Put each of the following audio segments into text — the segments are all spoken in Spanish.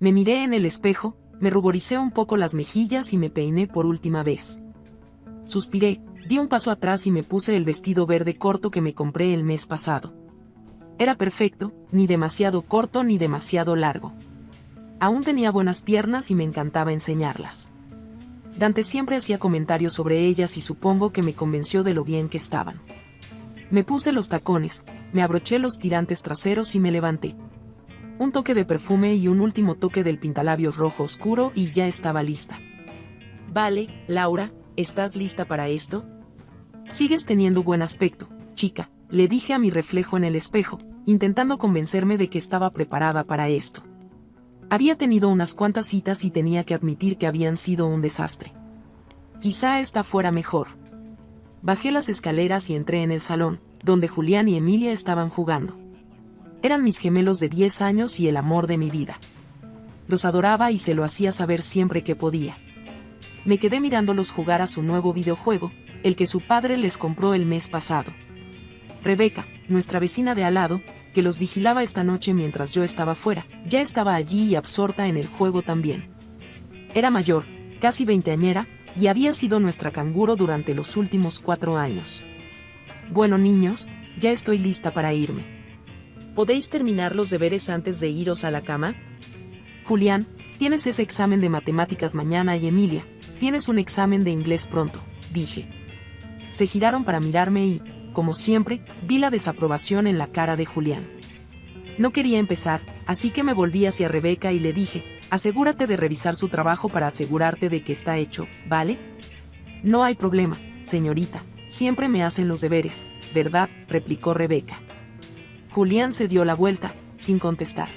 Me miré en el espejo, me ruboricé un poco las mejillas y me peiné por última vez. Suspiré, di un paso atrás y me puse el vestido verde corto que me compré el mes pasado. Era perfecto, ni demasiado corto ni demasiado largo. Aún tenía buenas piernas y me encantaba enseñarlas. Dante siempre hacía comentarios sobre ellas y supongo que me convenció de lo bien que estaban. Me puse los tacones, me abroché los tirantes traseros y me levanté. Un toque de perfume y un último toque del pintalabios rojo oscuro y ya estaba lista. Vale, Laura, ¿estás lista para esto? Sigues teniendo buen aspecto, chica, le dije a mi reflejo en el espejo, intentando convencerme de que estaba preparada para esto. Había tenido unas cuantas citas y tenía que admitir que habían sido un desastre. Quizá esta fuera mejor. Bajé las escaleras y entré en el salón, donde Julián y Emilia estaban jugando. Eran mis gemelos de 10 años y el amor de mi vida. Los adoraba y se lo hacía saber siempre que podía. Me quedé mirándolos jugar a su nuevo videojuego, el que su padre les compró el mes pasado. Rebeca, nuestra vecina de al lado, que los vigilaba esta noche mientras yo estaba fuera, ya estaba allí y absorta en el juego también. Era mayor, casi veinteañera, y había sido nuestra canguro durante los últimos 4 años. Bueno niños, ya estoy lista para irme. ¿Podéis terminar los deberes antes de iros a la cama? Julián, tienes ese examen de matemáticas mañana y Emilia, tienes un examen de inglés pronto, dije. Se giraron para mirarme y, como siempre, vi la desaprobación en la cara de Julián. No quería empezar, así que me volví hacia Rebeca y le dije, asegúrate de revisar su trabajo para asegurarte de que está hecho, ¿vale? No hay problema, señorita, siempre me hacen los deberes, ¿verdad?, replicó Rebeca. Julián se dio la vuelta, sin contestar.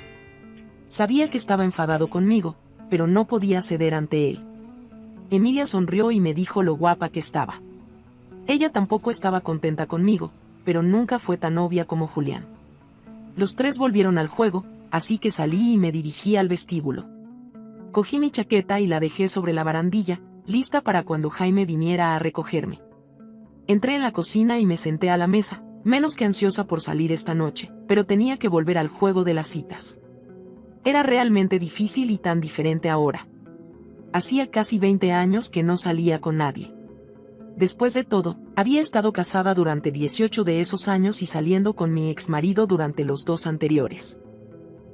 Sabía que estaba enfadado conmigo, pero no podía ceder ante él. Emilia sonrió y me dijo lo guapa que estaba. Ella tampoco estaba contenta conmigo, pero nunca fue tan obvia como Julián. Los tres volvieron al juego, así que salí y me dirigí al vestíbulo. Cogí mi chaqueta y la dejé sobre la barandilla, lista para cuando Jaime viniera a recogerme. Entré en la cocina y me senté a la mesa, menos que ansiosa por salir esta noche, pero tenía que volver al juego de las citas. Era realmente difícil y tan diferente ahora. Hacía casi 20 años que no salía con nadie. Después de todo, había estado casada durante 18 de esos años y saliendo con mi exmarido durante los 2 anteriores.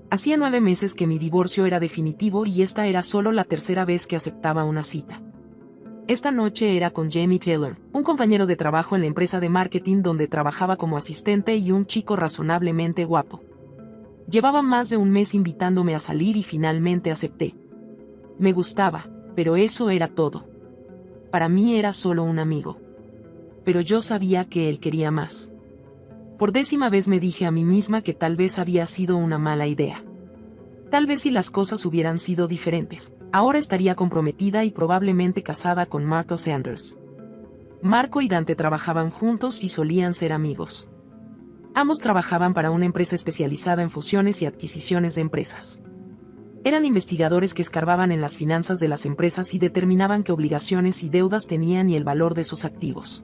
Hacía 9 meses que mi divorcio era definitivo y esta era solo la tercera vez que aceptaba una cita. Esta noche era con Jamie Taylor, un compañero de trabajo en la empresa de marketing donde trabajaba como asistente y un chico razonablemente guapo. Llevaba más de un mes invitándome a salir y finalmente acepté. Me gustaba, pero eso era todo. Para mí era solo un amigo. Pero yo sabía que él quería más. Por 10ª vez me dije a mí misma que tal vez había sido una mala idea. Tal vez si las cosas hubieran sido diferentes, ahora estaría comprometida y probablemente casada con Marco Sanders. Marco y Dante trabajaban juntos y solían ser amigos. Ambos trabajaban para una empresa especializada en fusiones y adquisiciones de empresas. Eran investigadores que escarbaban en las finanzas de las empresas y determinaban qué obligaciones y deudas tenían y el valor de sus activos.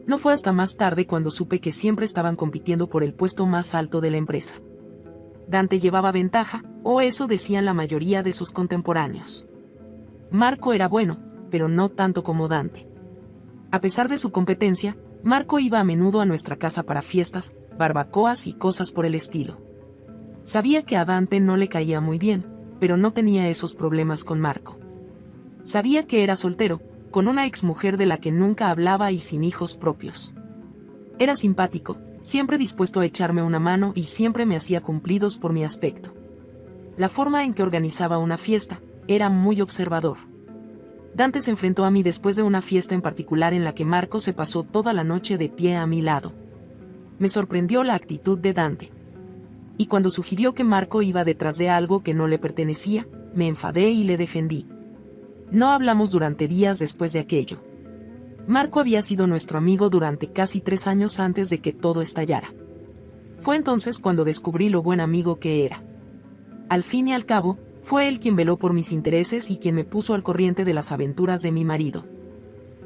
No fue hasta más tarde cuando supe que siempre estaban compitiendo por el puesto más alto de la empresa. Dante llevaba ventaja, o eso decían la mayoría de sus contemporáneos. Marco era bueno, pero no tanto como Dante. A pesar de su competencia, Marco iba a menudo a nuestra casa para fiestas, barbacoas y cosas por el estilo. Sabía que a Dante no le caía muy bien, pero no tenía esos problemas con Marco. Sabía que era soltero, con una exmujer de la que nunca hablaba y sin hijos propios. Era simpático, siempre dispuesto a echarme una mano y siempre me hacía cumplidos por mi aspecto. La forma en que organizaba una fiesta, era muy observador. Dante se enfrentó a mí después de una fiesta en particular en la que Marco se pasó toda la noche de pie a mi lado. Me sorprendió la actitud de Dante. Y cuando sugirió que Marco iba detrás de algo que no le pertenecía, me enfadé y le defendí. No hablamos durante días después de aquello. Marco había sido nuestro amigo durante casi 3 años antes de que todo estallara. Fue entonces cuando descubrí lo buen amigo que era. Al fin y al cabo, fue él quien veló por mis intereses y quien me puso al corriente de las aventuras de mi marido.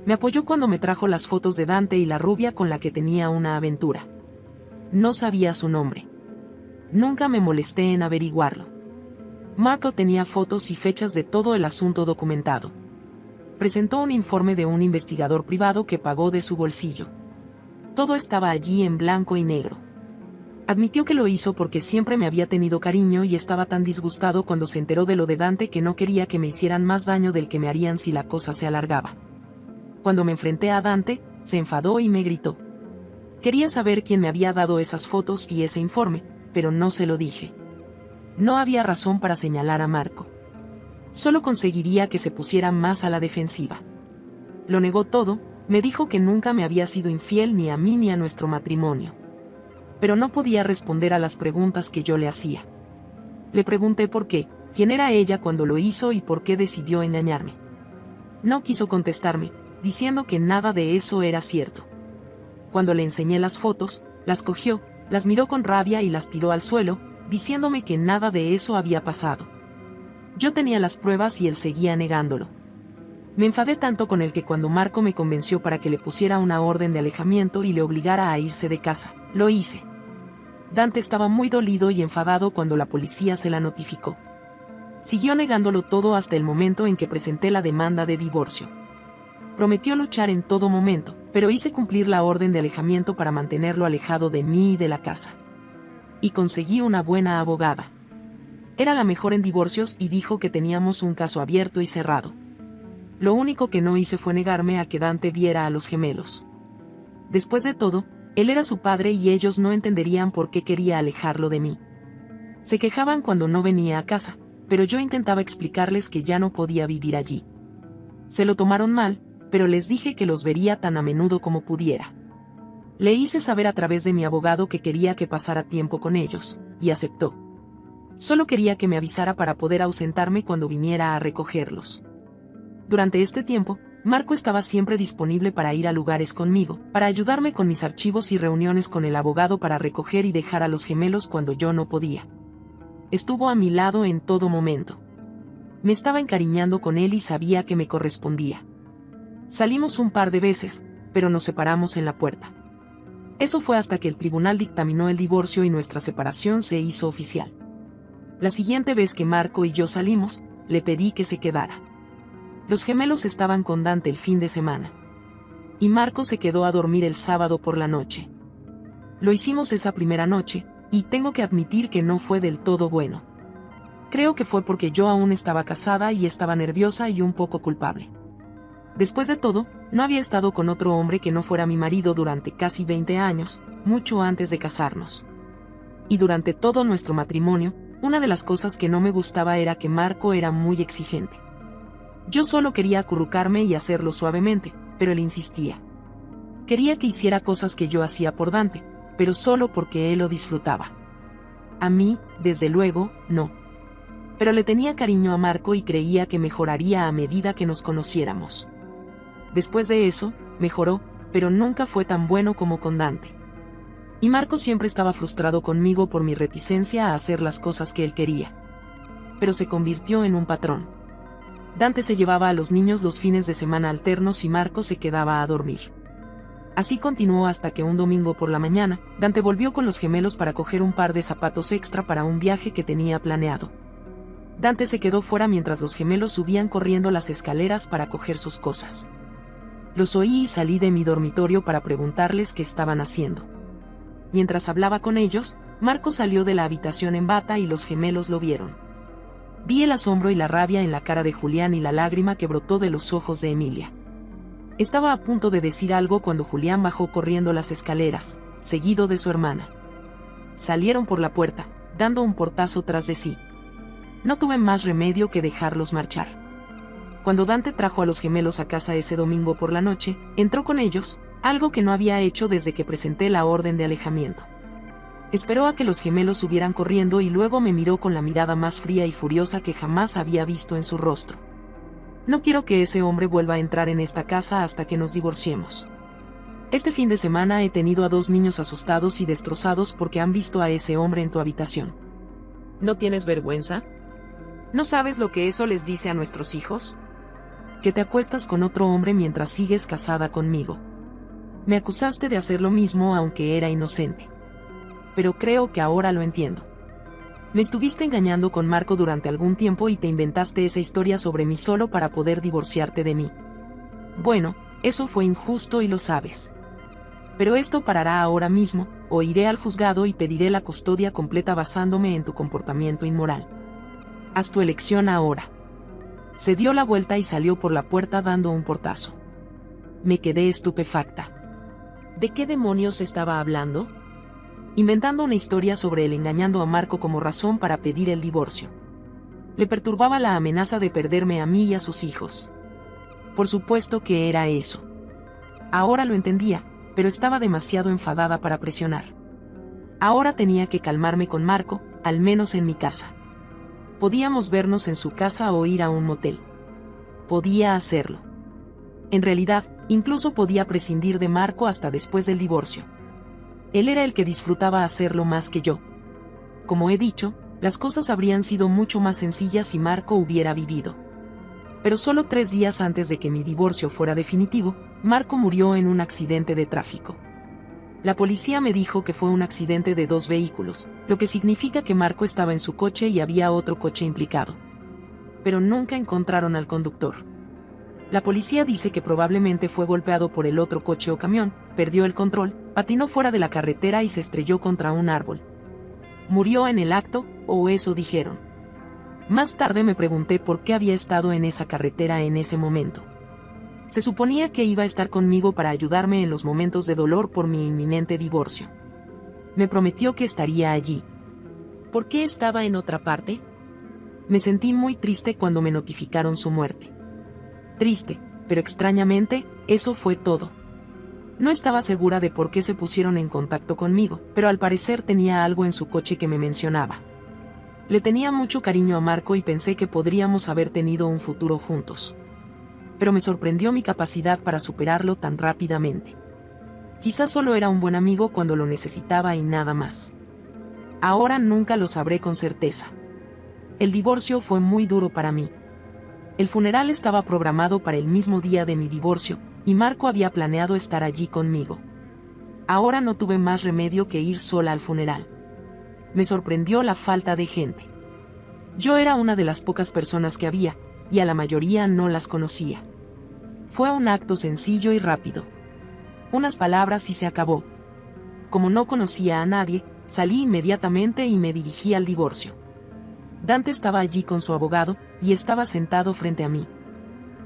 Me apoyó cuando me trajo las fotos de Dante y la rubia con la que tenía una aventura. No sabía su nombre. Nunca me molesté en averiguarlo. Marco tenía fotos y fechas de todo el asunto documentado. Presentó un informe de un investigador privado que pagó de su bolsillo. Todo estaba allí en blanco y negro. Admitió que lo hizo porque siempre me había tenido cariño y estaba tan disgustado cuando se enteró de lo de Dante que no quería que me hicieran más daño del que me harían si la cosa se alargaba. Cuando me enfrenté a Dante, se enfadó y me gritó. Quería saber quién me había dado esas fotos y ese informe, pero no se lo dije. No había razón para señalar a Marco. Solo conseguiría que se pusiera más a la defensiva. Lo negó todo, me dijo que nunca me había sido infiel ni a mí ni a nuestro matrimonio. Pero no podía responder a las preguntas que yo le hacía. Le pregunté por qué, quién era ella cuando lo hizo y por qué decidió engañarme. No quiso contestarme, diciendo que nada de eso era cierto. Cuando le enseñé las fotos, las cogió, las miró con rabia y las tiró al suelo, diciéndome que nada de eso había pasado. Yo tenía las pruebas y él seguía negándolo. Me enfadé tanto con él que cuando Marco me convenció para que le pusiera una orden de alejamiento y le obligara a irse de casa, lo hice. Dante estaba muy dolido y enfadado cuando la policía se la notificó. Siguió negándolo todo hasta el momento en que presenté la demanda de divorcio. Prometió luchar en todo momento, pero hice cumplir la orden de alejamiento para mantenerlo alejado de mí y de la casa. Y conseguí una buena abogada. Era la mejor en divorcios y dijo que teníamos un caso abierto y cerrado. Lo único que no hice fue negarme a que Dante viera a los gemelos. Después de todo, él era su padre y ellos no entenderían por qué quería alejarlo de mí. Se quejaban cuando no venía a casa, pero yo intentaba explicarles que ya no podía vivir allí. Se lo tomaron mal, pero les dije que los vería tan a menudo como pudiera. Le hice saber a través de mi abogado que quería que pasara tiempo con ellos, y aceptó. Solo quería que me avisara para poder ausentarme cuando viniera a recogerlos. Durante este tiempo, Marco estaba siempre disponible para ir a lugares conmigo, para ayudarme con mis archivos y reuniones con el abogado para recoger y dejar a los gemelos cuando yo no podía. Estuvo a mi lado en todo momento. Me estaba encariñando con él y sabía que me correspondía. Salimos un par de veces, pero nos separamos en la puerta. Eso fue hasta que el tribunal dictaminó el divorcio y nuestra separación se hizo oficial. La siguiente vez que Marco y yo salimos, le pedí que se quedara. Los gemelos estaban con Dante el fin de semana. Y Marco se quedó a dormir el sábado por la noche. Lo hicimos esa primera noche, y tengo que admitir que no fue del todo bueno. Creo que fue porque yo aún estaba casada y estaba nerviosa y un poco culpable. Después de todo, no había estado con otro hombre que no fuera mi marido durante casi 20 años, mucho antes de casarnos. Y durante todo nuestro matrimonio, una de las cosas que no me gustaba era que Marco era muy exigente. Yo solo quería acurrucarme y hacerlo suavemente, pero él insistía. Quería que hiciera cosas que yo hacía por Dante, pero solo porque él lo disfrutaba. A mí, desde luego, no. Pero le tenía cariño a Marco y creía que mejoraría a medida que nos conociéramos. Después de eso, mejoró, pero nunca fue tan bueno como con Dante. Y Marco siempre estaba frustrado conmigo por mi reticencia a hacer las cosas que él quería. Pero se convirtió en un patrón. Dante se llevaba a los niños los fines de semana alternos y Marco se quedaba a dormir. Así continuó hasta que un domingo por la mañana, Dante volvió con los gemelos para coger un par de zapatos extra para un viaje que tenía planeado. Dante se quedó fuera mientras los gemelos subían corriendo las escaleras para coger sus cosas. Los oí y salí de mi dormitorio para preguntarles qué estaban haciendo. Mientras hablaba con ellos, Marco salió de la habitación en bata y los gemelos lo vieron. Vi el asombro y la rabia en la cara de Julián y la lágrima que brotó de los ojos de Emilia. Estaba a punto de decir algo cuando Julián bajó corriendo las escaleras, seguido de su hermana. Salieron por la puerta, dando un portazo tras de sí. No tuve más remedio que dejarlos marchar. Cuando Dante trajo a los gemelos a casa ese domingo por la noche, entró con ellos, algo que no había hecho desde que presenté la orden de alejamiento. Esperó a que los gemelos subieran corriendo y luego me miró con la mirada más fría y furiosa que jamás había visto en su rostro. No quiero que ese hombre vuelva a entrar en esta casa hasta que nos divorciemos. Este fin de semana he tenido a 2 niños asustados y destrozados porque han visto a ese hombre en tu habitación. ¿No tienes vergüenza? ¿No sabes lo que eso les dice a nuestros hijos? Que te acuestas con otro hombre mientras sigues casada conmigo. Me acusaste de hacer lo mismo aunque era inocente. Pero creo que ahora lo entiendo. Me estuviste engañando con Marco durante algún tiempo y te inventaste esa historia sobre mí solo para poder divorciarte de mí. Bueno, eso fue injusto y lo sabes. Pero esto parará ahora mismo, o iré al juzgado y pediré la custodia completa basándome en tu comportamiento inmoral. Haz tu elección ahora. Se dio la vuelta y salió por la puerta dando un portazo. Me quedé estupefacta. ¿De qué demonios estaba hablando? Inventando una historia sobre él engañando a Marco como razón para pedir el divorcio. Le perturbaba la amenaza de perderme a mí y a sus hijos. Por supuesto que era eso. Ahora lo entendía, pero estaba demasiado enfadada para presionar. Ahora tenía que calmarme con Marco, al menos en mi casa. Podíamos vernos en su casa o ir a un motel. Podía hacerlo. En realidad, incluso podía prescindir de Marco hasta después del divorcio. Él era el que disfrutaba hacerlo más que yo. Como he dicho, las cosas habrían sido mucho más sencillas si Marco hubiera vivido. Pero solo 3 días antes de que mi divorcio fuera definitivo, Marco murió en un accidente de tráfico. La policía me dijo que fue un accidente de 2 vehículos, lo que significa que Marco estaba en su coche y había otro coche implicado. Pero nunca encontraron al conductor. La policía dice que probablemente fue golpeado por el otro coche o camión, perdió el control, patinó fuera de la carretera y se estrelló contra un árbol. Murió en el acto, o eso dijeron. Más tarde me pregunté por qué había estado en esa carretera en ese momento. Se suponía que iba a estar conmigo para ayudarme en los momentos de dolor por mi inminente divorcio. Me prometió que estaría allí. ¿Por qué estaba en otra parte? Me sentí muy triste cuando me notificaron su muerte. Triste, pero extrañamente, eso fue todo. No estaba segura de por qué se pusieron en contacto conmigo, pero al parecer tenía algo en su coche que me mencionaba. Le tenía mucho cariño a Marco y pensé que podríamos haber tenido un futuro juntos. Pero me sorprendió mi capacidad para superarlo tan rápidamente. Quizás solo era un buen amigo cuando lo necesitaba y nada más. Ahora nunca lo sabré con certeza. El divorcio fue muy duro para mí. El funeral estaba programado para el mismo día de mi divorcio, y Marco había planeado estar allí conmigo. Ahora no tuve más remedio que ir sola al funeral. Me sorprendió la falta de gente. Yo era una de las pocas personas que había, y a la mayoría no las conocía. Fue un acto sencillo y rápido. Unas palabras y se acabó. Como no conocía a nadie, salí inmediatamente y me dirigí al divorcio. Dante estaba allí con su abogado, y estaba sentado frente a mí,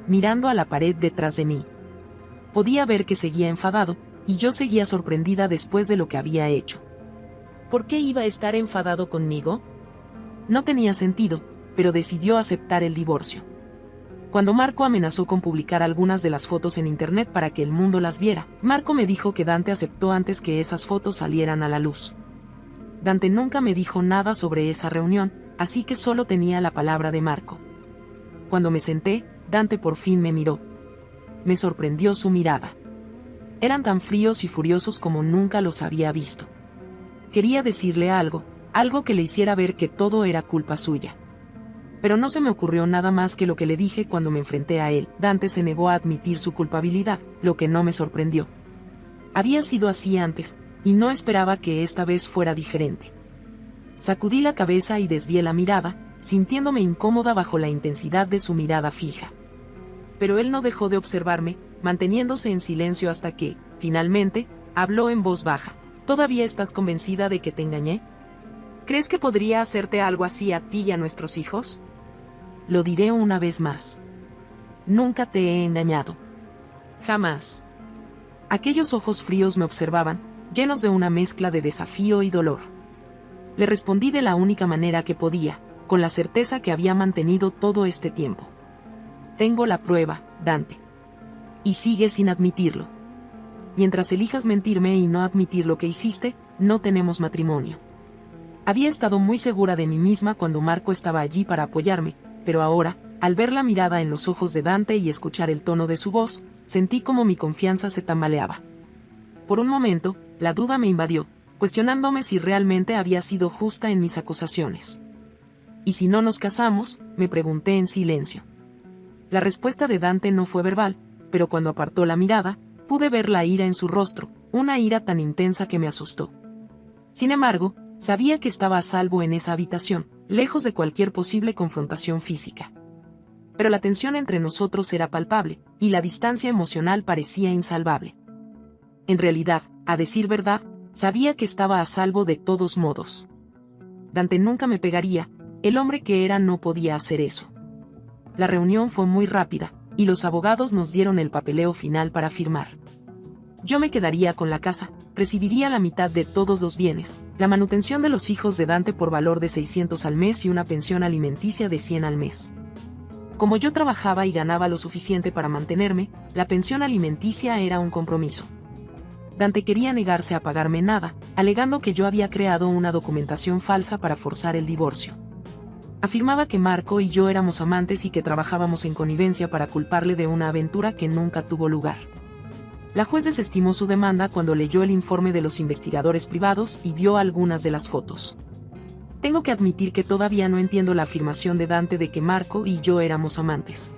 mirando a la pared detrás de mí. Podía ver que seguía enfadado, y yo seguía sorprendida después de lo que había hecho. ¿Por qué iba a estar enfadado conmigo? No tenía sentido, pero decidió aceptar el divorcio. Cuando Marco amenazó con publicar algunas de las fotos en internet para que el mundo las viera, Marco me dijo que Dante aceptó antes que esas fotos salieran a la luz. Dante nunca me dijo nada sobre esa reunión, así que solo tenía la palabra de Marco. Cuando me senté, Dante por fin me miró. Me sorprendió su mirada. Eran tan fríos y furiosos como nunca los había visto. Quería decirle algo que le hiciera ver que todo era culpa suya. Pero no se me ocurrió nada más que lo que le dije cuando me enfrenté a él. Dante se negó a admitir su culpabilidad, lo que no me sorprendió. Había sido así antes, y no esperaba que esta vez fuera diferente. Sacudí la cabeza y desvié la mirada, sintiéndome incómoda bajo la intensidad de su mirada fija. Pero él no dejó de observarme, manteniéndose en silencio hasta que, finalmente, habló en voz baja. ¿Todavía estás convencida de que te engañé? ¿Crees que podría hacerte algo así a ti y a nuestros hijos? Lo diré una vez más. Nunca te he engañado. Jamás. Aquellos ojos fríos me observaban, llenos de una mezcla de desafío y dolor. Le respondí de la única manera que podía, con la certeza que había mantenido todo este tiempo. Tengo la prueba, Dante. Y sigue sin admitirlo. Mientras elijas mentirme y no admitir lo que hiciste, no tenemos matrimonio. Había estado muy segura de mí misma cuando Marco estaba allí para apoyarme, pero ahora, al ver la mirada en los ojos de Dante y escuchar el tono de su voz, sentí como mi confianza se tambaleaba. Por un momento, la duda me invadió, cuestionándome si realmente había sido justa en mis acusaciones. ¿Y si no nos casamos?, me pregunté en silencio. La respuesta de Dante no fue verbal, pero cuando apartó la mirada, pude ver la ira en su rostro, una ira tan intensa que me asustó. Sin embargo, Sabía que estaba a salvo en esa habitación, lejos de cualquier posible confrontación física. Pero la tensión entre nosotros era palpable, y la distancia emocional parecía insalvable. En realidad, a decir verdad, sabía que estaba a salvo de todos modos. Dante nunca me pegaría, el hombre que era no podía hacer eso. La reunión fue muy rápida, y los abogados nos dieron el papeleo final para firmar. Yo me quedaría con la casa, recibiría la mitad de todos los bienes, la manutención de los hijos de Dante por valor de 600 al mes y una pensión alimenticia de 100 al mes. Como yo trabajaba y ganaba lo suficiente para mantenerme, la pensión alimenticia era un compromiso. Dante quería negarse a pagarme nada, alegando que yo había creado una documentación falsa para forzar el divorcio. Afirmaba que Marco y yo éramos amantes y que trabajábamos en connivencia para culparle de una aventura que nunca tuvo lugar. La juez desestimó su demanda cuando leyó el informe de los investigadores privados y vio algunas de las fotos. Tengo que admitir que todavía no entiendo la afirmación de Dante de que Marco y yo éramos amantes.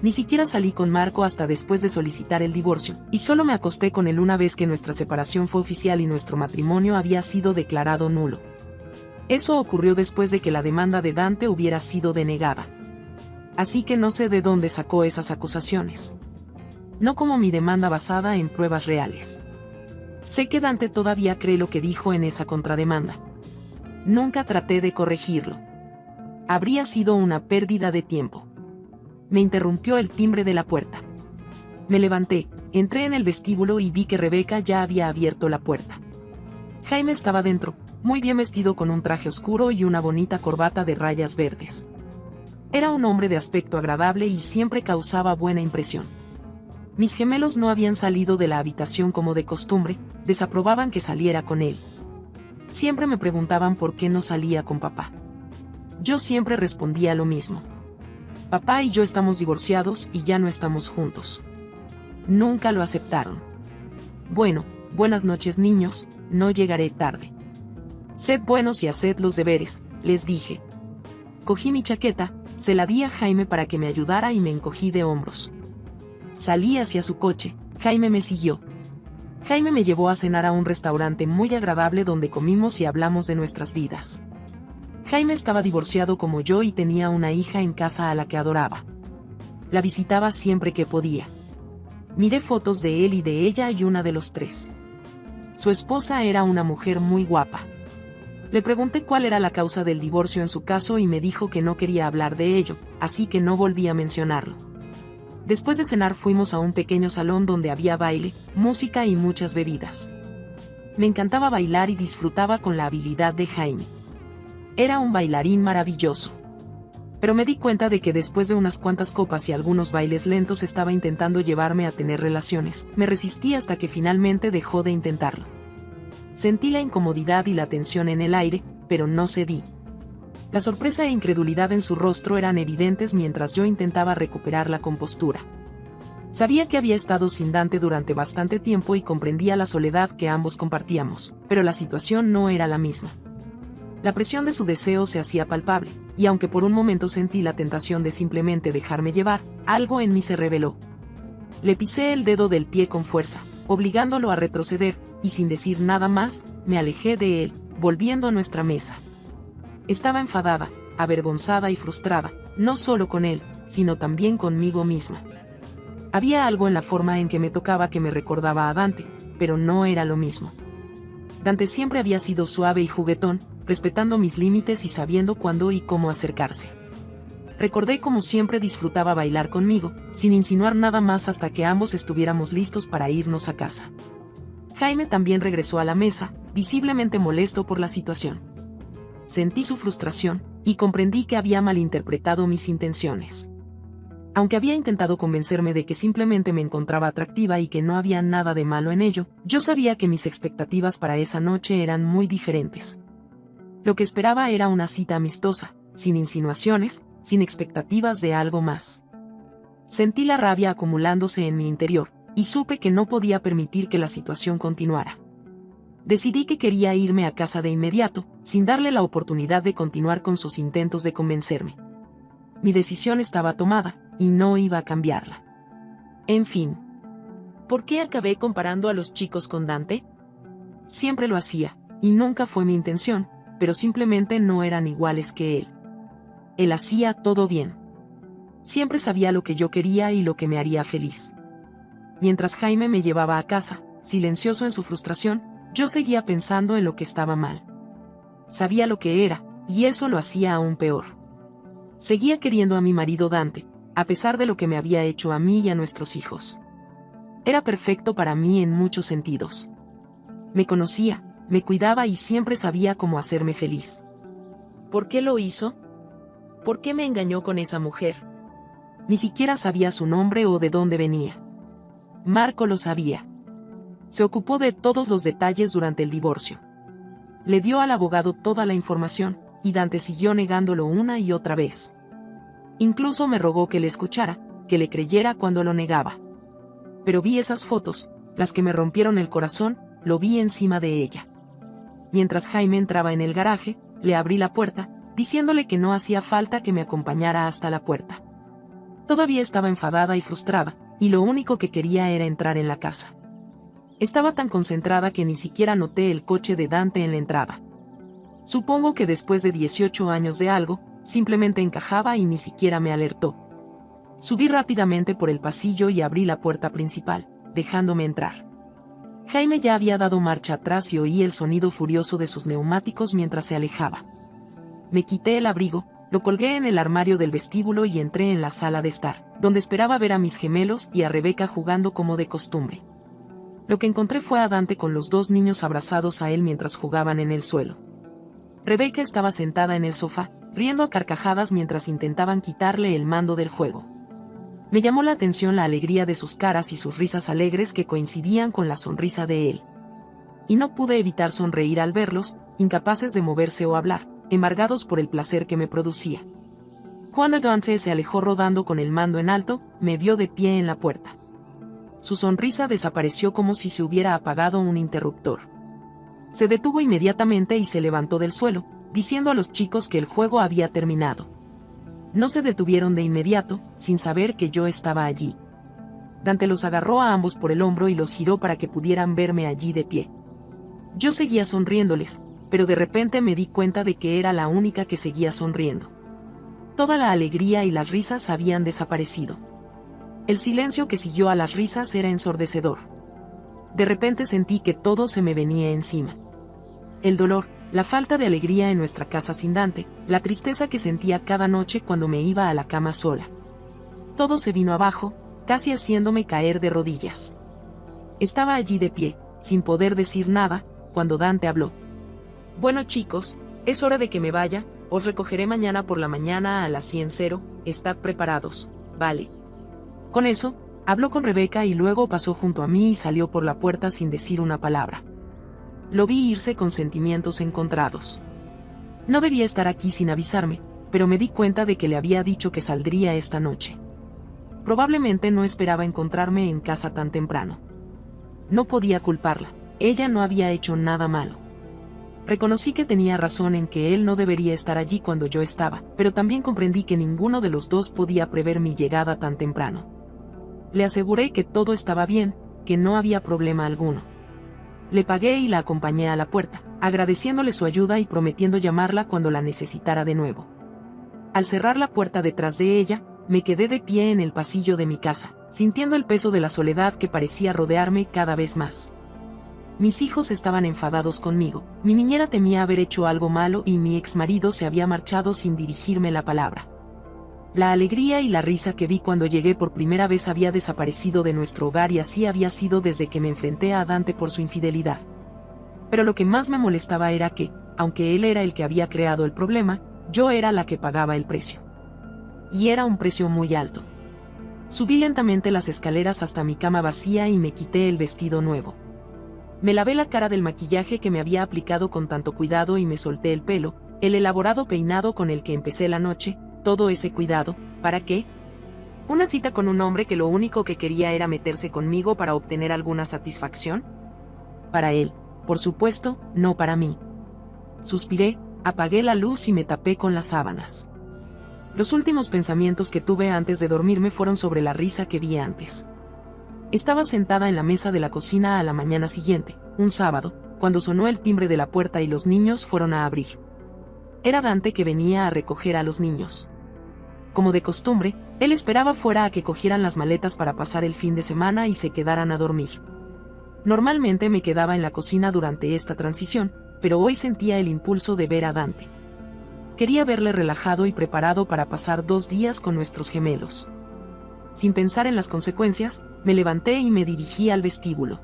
Ni siquiera salí con Marco hasta después de solicitar el divorcio, y solo me acosté con él una vez que nuestra separación fue oficial y nuestro matrimonio había sido declarado nulo. Eso ocurrió después de que la demanda de Dante hubiera sido denegada. Así que no sé de dónde sacó esas acusaciones. No como mi demanda basada en pruebas reales. Sé que Dante todavía cree lo que dijo en esa contrademanda. Nunca traté de corregirlo. Habría sido una pérdida de tiempo. Me interrumpió el timbre de la puerta. Me levanté, entré en el vestíbulo y vi que Rebeca ya había abierto la puerta. Jaime estaba dentro, muy bien vestido con un traje oscuro y una bonita corbata de rayas verdes. Era un hombre de aspecto agradable y siempre causaba buena impresión. Mis gemelos no habían salido de la habitación como de costumbre, desaprobaban que saliera con él. Siempre me preguntaban por qué no salía con papá. Yo siempre respondía lo mismo. Papá y yo estamos divorciados y ya no estamos juntos. Nunca lo aceptaron. Bueno, buenas noches niños, no llegaré tarde. Sed buenos y haced los deberes, les dije. Cogí mi chaqueta, se la di a Jaime para que me ayudara y me encogí de hombros. Salí hacia su coche, Jaime me siguió. Jaime me llevó a cenar a un restaurante muy agradable donde comimos y hablamos de nuestras vidas. Jaime estaba divorciado como yo y tenía una hija en casa a la que adoraba. La visitaba siempre que podía. Miré fotos de él y de ella y una de los tres. Su esposa era una mujer muy guapa. Le pregunté cuál era la causa del divorcio en su caso y me dijo que no quería hablar de ello, así que no volví a mencionarlo. Después de cenar fuimos a un pequeño salón donde había baile, música y muchas bebidas. Me encantaba bailar y disfrutaba con la habilidad de Jaime. Era un bailarín maravilloso. Pero me di cuenta de que después de unas cuantas copas y algunos bailes lentos estaba intentando llevarme a tener relaciones. Me resistí hasta que finalmente dejó de intentarlo. Sentí la incomodidad y la tensión en el aire, pero no cedí. La sorpresa e incredulidad en su rostro eran evidentes mientras yo intentaba recuperar la compostura. Sabía que había estado sin Dante durante bastante tiempo y comprendía la soledad que ambos compartíamos, pero la situación no era la misma. La presión de su deseo se hacía palpable, y aunque por un momento sentí la tentación de simplemente dejarme llevar, algo en mí se rebeló. Le pisé el dedo del pie con fuerza, obligándolo a retroceder, y sin decir nada más, me alejé de él, volviendo a nuestra mesa. Estaba enfadada, avergonzada y frustrada, no solo con él, sino también conmigo misma. Había algo en la forma en que me tocaba que me recordaba a Dante, pero no era lo mismo. Dante siempre había sido suave y juguetón, respetando mis límites y sabiendo cuándo y cómo acercarse. Recordé cómo siempre disfrutaba bailar conmigo, sin insinuar nada más hasta que ambos estuviéramos listos para irnos a casa. Jaime también regresó a la mesa, visiblemente molesto por la situación. Sentí su frustración, y comprendí que había malinterpretado mis intenciones. Aunque había intentado convencerme de que simplemente me encontraba atractiva y que no había nada de malo en ello, yo sabía que mis expectativas para esa noche eran muy diferentes. Lo que esperaba era una cita amistosa, sin insinuaciones, sin expectativas de algo más. Sentí la rabia acumulándose en mi interior, y supe que no podía permitir que la situación continuara. Decidí que quería irme a casa de inmediato, sin darle la oportunidad de continuar con sus intentos de convencerme. Mi decisión estaba tomada, y no iba a cambiarla. En fin. ¿Por qué acabé comparando a los chicos con Dante? Siempre lo hacía, Y nunca fue mi intención, pero simplemente no eran iguales que él. Él hacía todo bien. Siempre sabía lo que yo quería y lo que me haría feliz. Mientras Jaime me llevaba a casa, silencioso en su frustración, yo seguía pensando en lo que estaba mal. Sabía lo que era, y eso lo hacía aún peor. Seguía queriendo a mi marido Dante, a pesar de lo que me había hecho a mí y a nuestros hijos. Era perfecto para mí en muchos sentidos. Me conocía, me cuidaba y siempre sabía cómo hacerme feliz. ¿Por qué lo hizo? ¿Por qué me engañó con esa mujer? Ni siquiera sabía su nombre o de dónde venía. Marco lo sabía. Se ocupó de todos los detalles durante el divorcio. Le dio al abogado toda la información, y Dante siguió negándolo una y otra vez. Incluso me rogó que le escuchara, que le creyera cuando lo negaba. Pero vi esas fotos, las que me rompieron el corazón, lo vi encima de ella. Mientras Jaime entraba en el garaje, le abrí la puerta, diciéndole que no hacía falta que me acompañara hasta la puerta. Todavía estaba enfadada y frustrada, y lo único que quería era entrar en la casa. Estaba tan concentrada que ni siquiera noté el coche de Dante en la entrada. Supongo que después de 18 años de algo, simplemente encajaba y ni siquiera me alertó. Subí rápidamente por el pasillo y abrí la puerta principal, dejándome entrar. Jaime ya había dado marcha atrás y oí el sonido furioso de sus neumáticos mientras se alejaba. Me quité el abrigo, lo colgué en el armario del vestíbulo y entré en la sala de estar, donde esperaba ver a mis gemelos y a Rebeca jugando como de costumbre. Lo que encontré fue a Dante con los dos niños abrazados a él mientras jugaban en el suelo. Rebeca estaba sentada en el sofá, riendo a carcajadas mientras intentaban quitarle el mando del juego. Me llamó la atención la alegría de sus caras y sus risas alegres que coincidían con la sonrisa de él. Y no pude evitar sonreír al verlos, incapaces de moverse o hablar, embargados por el placer que me producía. Cuando Dante se alejó rodando con el mando en alto, me vio de pie en la puerta. Su sonrisa desapareció como si se hubiera apagado un interruptor. Se detuvo inmediatamente y se levantó del suelo, diciendo a los chicos que el juego había terminado. No se detuvieron de inmediato, sin saber que yo estaba allí. Dante los agarró a ambos por el hombro y los giró para que pudieran verme allí de pie. Yo seguía sonriéndoles, pero de repente me di cuenta de que era la única que seguía sonriendo. Toda la alegría y las risas habían desaparecido. El silencio que siguió a las risas era ensordecedor. De repente sentí que todo se me venía encima. El dolor, la falta de alegría en nuestra casa sin Dante, la tristeza que sentía cada noche cuando me iba a la cama sola. Todo se vino abajo, casi haciéndome caer de rodillas. Estaba allí de pie, sin poder decir nada, cuando Dante habló. Bueno chicos, es hora de que me vaya, os recogeré mañana por la mañana a las 100:00, estad preparados, vale. Con eso, habló con Rebeca y luego pasó junto a mí y salió por la puerta sin decir una palabra. Lo vi irse con sentimientos encontrados. No debía estar aquí sin avisarme, pero me di cuenta de que le había dicho que saldría esta noche. Probablemente no esperaba encontrarme en casa tan temprano. No podía culparla, ella no había hecho nada malo. Reconocí que tenía razón en que él no debería estar allí cuando yo estaba, pero también comprendí que ninguno de los dos podía prever mi llegada tan temprano. Le aseguré que todo estaba bien, que no había problema alguno. Le pagué y la acompañé a la puerta, agradeciéndole su ayuda y prometiendo llamarla cuando la necesitara de nuevo. Al cerrar la puerta detrás de ella, me quedé de pie en el pasillo de mi casa, sintiendo el peso de la soledad que parecía rodearme cada vez más. Mis hijos estaban enfadados conmigo, mi niñera temía haber hecho algo malo y mi exmarido se había marchado sin dirigirme la palabra. La alegría y la risa que vi cuando llegué por primera vez había desaparecido de nuestro hogar y así había sido desde que me enfrenté a Dante por su infidelidad. Pero lo que más me molestaba era que, aunque él era el que había creado el problema, yo era la que pagaba el precio. Y era un precio muy alto. Subí lentamente las escaleras hasta mi cama vacía y me quité el vestido nuevo. Me lavé la cara del maquillaje que me había aplicado con tanto cuidado y me solté el pelo, el elaborado peinado con el que empecé la noche. Todo ese cuidado, ¿para qué? ¿Una cita con un hombre que lo único que quería era meterse conmigo para obtener alguna satisfacción? Para él, por supuesto, no para mí. Suspiré, apagué la luz y me tapé con las sábanas. Los últimos pensamientos que tuve antes de dormirme fueron sobre la risa que vi antes. Estaba sentada en la mesa de la cocina a la mañana siguiente, un sábado, cuando sonó el timbre de la puerta y los niños fueron a abrir. Era Dante, que venía a recoger a los niños. Como de costumbre, él esperaba fuera a que cogieran las maletas para pasar el fin de semana y se quedaran a dormir. Normalmente me quedaba en la cocina durante esta transición, pero hoy sentía el impulso de ver a Dante. Quería verle relajado y preparado para pasar 2 días con nuestros gemelos. Sin pensar en las consecuencias, me levanté y me dirigí al vestíbulo.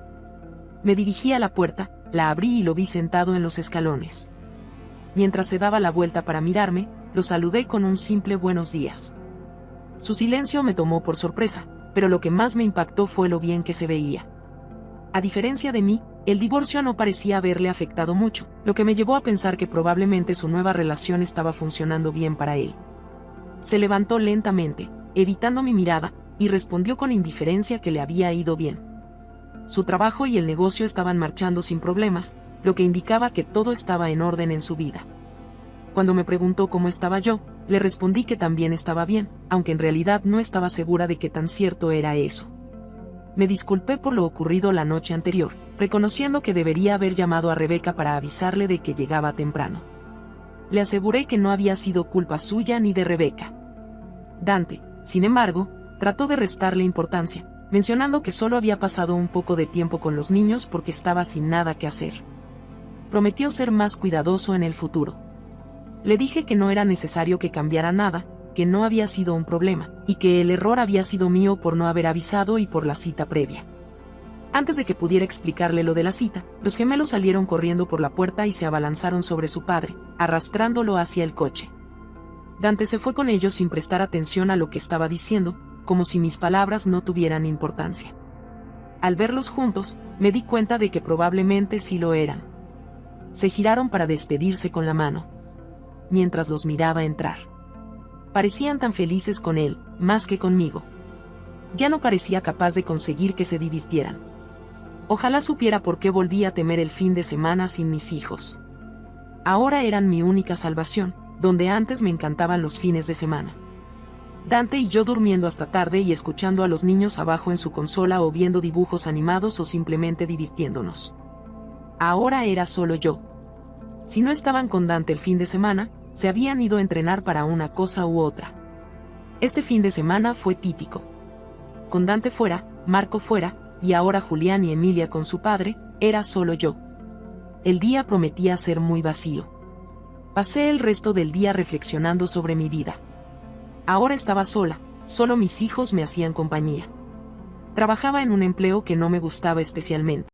Me dirigí a la puerta, la abrí y lo vi sentado en los escalones. Mientras se daba la vuelta para mirarme, lo saludé con un simple buenos días. Su silencio me tomó por sorpresa, pero lo que más me impactó fue lo bien que se veía. A diferencia de mí, el divorcio no parecía haberle afectado mucho, lo que me llevó a pensar que probablemente su nueva relación estaba funcionando bien para él. Se levantó lentamente, evitando mi mirada, y respondió con indiferencia que le había ido bien. Su trabajo y el negocio estaban marchando sin problemas, lo que indicaba que todo estaba en orden en su vida. Cuando me preguntó cómo estaba yo, le respondí que también estaba bien, aunque en realidad no estaba segura de qué tan cierto era eso. Me disculpé por lo ocurrido la noche anterior, reconociendo que debería haber llamado a Rebeca para avisarle de que llegaba temprano. Le aseguré que no había sido culpa suya ni de Rebeca. Dante, sin embargo, trató de restarle importancia, mencionando que solo había pasado un poco de tiempo con los niños porque estaba sin nada que hacer. Prometió ser más cuidadoso en el futuro. Le dije que no era necesario que cambiara nada, que no había sido un problema, y que el error había sido mío por no haber avisado y por la cita previa. Antes de que pudiera explicarle lo de la cita, los gemelos salieron corriendo por la puerta y se abalanzaron sobre su padre, arrastrándolo hacia el coche. Dante se fue con ellos sin prestar atención a lo que estaba diciendo, como si mis palabras no tuvieran importancia. Al verlos juntos, me di cuenta de que probablemente sí lo eran. Se giraron para despedirse con la mano, mientras los miraba entrar. Parecían tan felices con él, más que conmigo. Ya no parecía capaz de conseguir que se divirtieran. Ojalá supiera por qué volví a temer el fin de semana sin mis hijos. Ahora eran mi única salvación, donde antes me encantaban los fines de semana. Dante y yo durmiendo hasta tarde y escuchando a los niños abajo en su consola o viendo dibujos animados o simplemente divirtiéndonos. Ahora era solo yo. Si no estaban con Dante el fin de semana, se habían ido a entrenar para una cosa u otra. Este fin de semana fue típico. Con Dante fuera, Marco fuera, y ahora Julián y Emilia con su padre, era solo yo. El día prometía ser muy vacío. Pasé el resto del día reflexionando sobre mi vida. Ahora estaba sola, solo mis hijos me hacían compañía. Trabajaba en un empleo que no me gustaba especialmente.